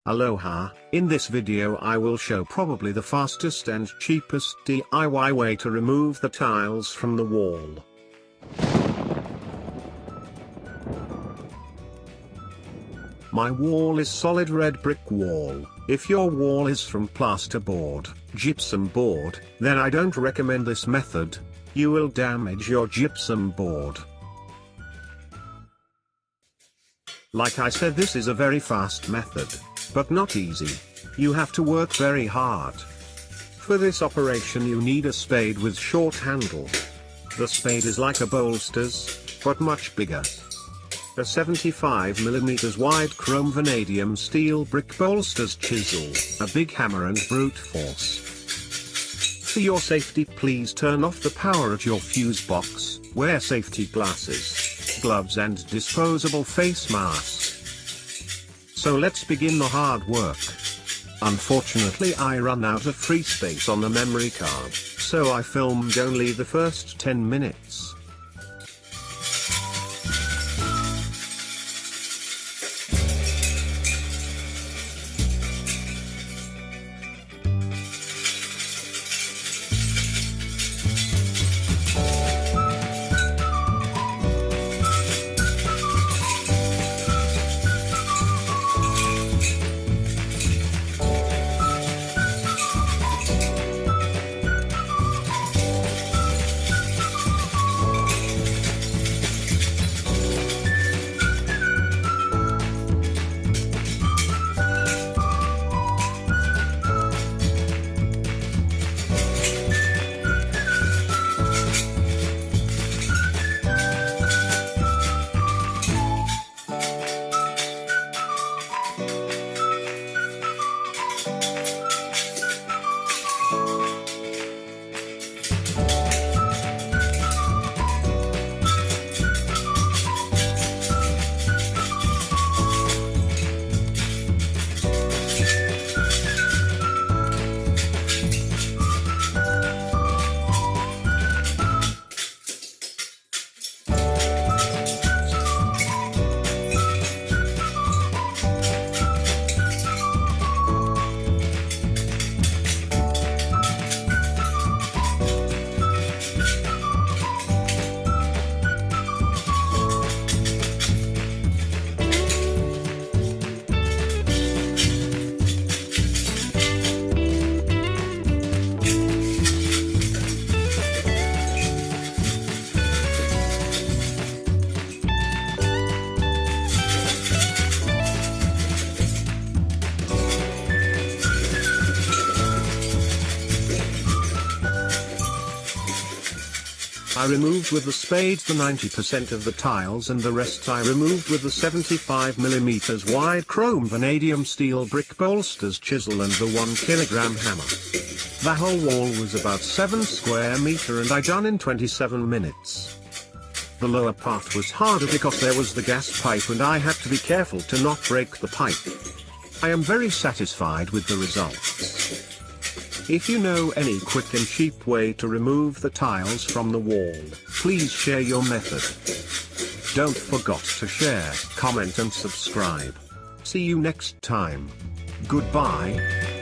Aloha, in this video I will show probably the fastest and cheapest DIY way to remove the tiles from the wall. My wall is solid red brick wall. If your wall is from plasterboard, gypsum board, then I don't recommend this method. You will damage your gypsum board. Like I said, this is a very fast method, but not easy. You have to work very hard. For this operation you need a spade with short handle. The spade is like a bolster's, but much bigger. A 75mm wide chrome vanadium steel brick bolster's chisel, a big hammer and brute force. For your safety, please turn off the power at your fuse box, wear safety glasses, gloves and disposable face mask. So let's begin the hard work. Unfortunately I ran out of free space on the memory card, so I filmed only the first 10 minutes. I removed with the spade the 90% of the tiles and the rest I removed with the 75mm wide chrome vanadium steel brick bolster's chisel and the 1kg hammer. The whole wall was about 7 square meter and I done in 27 minutes. The lower part was harder because there was the gas pipe and I had to be careful to not break the pipe. I am very satisfied with the results. If you know any quick and cheap way to remove the tiles from the wall, please share your method. Don't forget to share, comment and subscribe. See you next time. Goodbye.